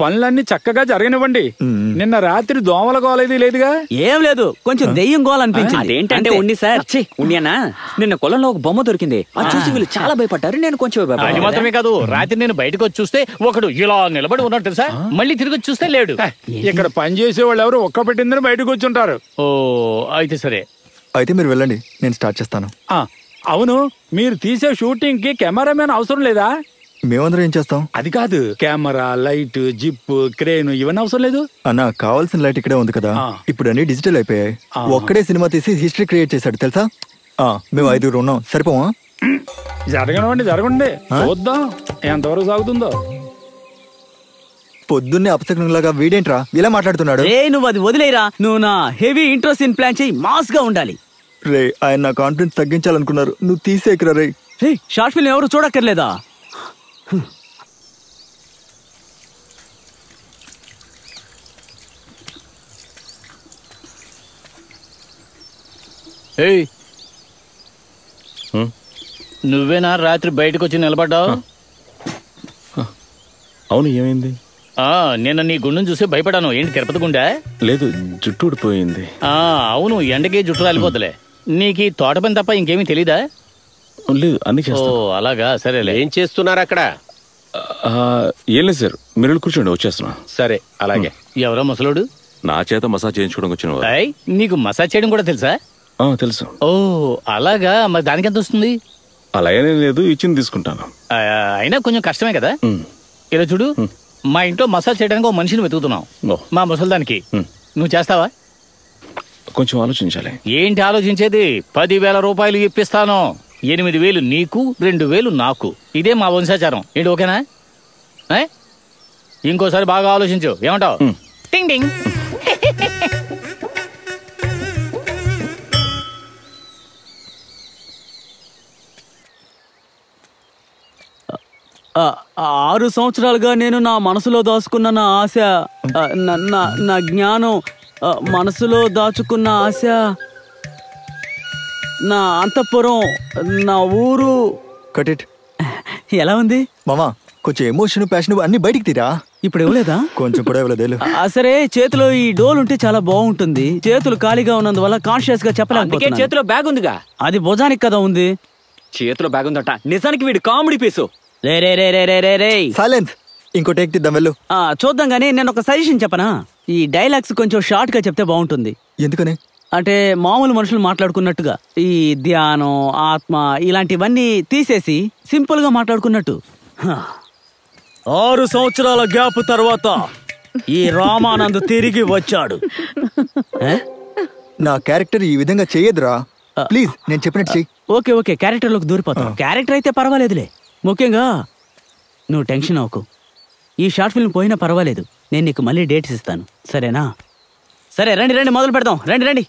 పనులన్నీ చక్కగా జరగనివ్వండి. నిన్న రాత్రి దోమల గోలేది లేదుగా? ఏం లేదు, కొంచెం దెయ్యం గోల్ అనిపించింది. అదేంటంటే ఉండి సార్, ఉండియనా నిన్న కొలంలో ఒక బొమ్మ దొరికింది. అది చూసి వీళ్ళు చాలా భయపడ్డారు. నేను కొంచెం అది మాత్రమే కాదు, రాత్రి నేను బయటకు వచ్చి చూస్తే ఒకడు ఇలా నిలబడి ఉన్నట్టు తెలుసా, మళ్ళీ తిరిగి వచ్చి చూస్తే లేడు. ఇక్కడ పని చేసే వాళ్ళు ఎవరు ఒక్క పెట్టిందని బయటకు వచ్చుంటారు. ఓ అయితే సరే, అయితే మీరు వెళ్ళండి, నేను స్టార్ట్ చేస్తాను. అవును, మీరు తీసే షూటింగ్ కి కెమెరామెన్ అవసరం లేదా? మేమందరం ఏం చేస్తాం? అది కాదు, కెమెరా, లైట్, జిప్, క్రేన్ ఇవన్నీ అవసరం లేదు అన్న. కావాల్సిన లైట్ ఇక్కడే ఉంది కదా. ఇప్పుడు అన్ని డిజిటల్ అయిపోయాయి. ఒక్కడే సినిమా తీసి హిస్టరీ క్రియేట్ చేశాడు తెలుసా. మేము 5 ఉన్నాం, సరిపోవా? జరగనివ్వండి, జరగండి, చూద్దాం ఎంతవరకు సాగుతుందో. పొద్దున్నే అపశకునంలాగా వీడేంట్రా ఇలా మాట్లాడుతున్నాడు? నువ్వు అది వదిలేరా. నువ్వు నా హెవీ ఇంట్రో సీన్ ప్లాన్ చేయి, మాస్ గా ఉండాలి. రే, ఆయన నా కాన్ఫిడెన్స్ తగ్గించాలనుకున్నారు. నువ్వు తీసేకరా రే. షార్ట్ ఫిల్మ్ ఎవరు చూడక్కర్లేదా? నువ్వేనా రాత్రి బయటకు వచ్చి నిలబడ్డావు? అవును, ఏమైంది? నిన్న నీ గుండెను చూసి భయపడాను. ఏంటి తిరుపతి గుండె? లేదు, జుట్టు ఊడిపోయింది. అవును, ఎండకి జుట్టు రాలిపోతులే. నీకు తోట పని తప్ప ఇంకేమీ తెలీదా? లేదు, అన్ని చేస్తా. అలాగా, సరేలే. ఏం చేస్తున్నారు అక్కడ? ఏం లేదు సార్, మీరు కూర్చోండి, వచ్చేస్తున్నా. సరే, అలాగే. ఎవరో ముసలోడు నా చేత మసాజ్ చేయించుకోవడానికి వచ్చిన. నీకు మసాజ్ చేయడం కూడా తెలుసా? తెలుసు. అలాగా, మరి దానికి ఎంత వస్తుంది? అలా ఏం లేదు, ఇచ్చింది తీసుకుంటాను. అయినా కొంచెం కష్టమే కదా. ఇలా చూడు, మా ఇంట్లో మసాజ్ చేయడానికి ఒక మనిషిని వెతుకుతున్నాం, మా ముసలిదానికి. నువ్వు చేస్తావా? కొంచెం ఆలోచించాలి. ఏంటి ఆలోచించేది? 10,000 రూపాయలు ఇప్పిస్తాను. 8,000 నీకు, 2,000 నాకు. ఇదే మా వంశాచారం. ఏంటి, ఓకేనా? ఇంకోసారి బాగా ఆలోచించు. ఏమంటావు? టింగ్ టింగ్. ఆ 6 సంవత్సరాలుగా నేను నా మనసులో దాచుకున్న నా ఆశ, నా జ్ఞానం, మనసులో దాచుకున్న ఆశ, నా అంతఃపురం, నా ఊరు. కట్. ఎలా ఉంది మామా? కొంచెం ఎమోషన్, ప్యాషన్ అన్ని బయటికి తీరా. ఇప్పుడు ఇవ్వలేదా? కొంచెం కూడా ఇవ్వలేదు. సరే, చేతిలో ఈ డోల్ ఉంటే చాలా బాగుంటుంది. చేతులు ఖాళీగా ఉన్నందువల్ల కాన్షియస్ గా చెప్పలేకపోతున్నా. చేతిలో బ్యాగ్ ఉందిగా. అది భుజానికి కదా ఉంది. చేతిలో బ్యాగ్ ఉందట. నిజానికి వీడు కామెడీ పీసు. సైలెన్స్. ఇంకో టేక్ తీద్దాం, వెళ్ళు. చూద్దాం గానీ నేను ఒక సజెషన్ చెప్పనా? ఈ డైలాగ్స్ కొంచెం షార్ట్ గా చెప్తే బాగుంటుంది. ఎందుకని? అంటే మామూలు మనుషులు మాట్లాడుకున్నట్టుగా, ఈ ధ్యానం, ఆత్మ ఇలాంటివన్నీ తీసేసి సింపుల్ గా మాట్లాడుకున్నట్టు. 6 సంవత్సరాల గ్యాప్ తర్వాత ఈ రామానంద్ తిరిగి వచ్చాడు. నా క్యారెక్టర్ ఈ విధంగా చెయ్యదురా. ప్లీజ్, నేను చెప్పినట్టు చెయ్యి. ఓకే, క్యారెక్టర్ లోకి దూరిపోతాం. క్యారెక్టర్ అయితే పర్వాలేదులే. ముఖ్యంగా నువ్వు టెన్షన్ అవ్వకు. ఈ షార్ట్ ఫిల్మ్ పోయినా పర్వాలేదు, నేను నీకు మళ్ళీ డేట్స్ ఇస్తాను, సరేనా? సరే, రండి మొదలు పెడదాం. రండి.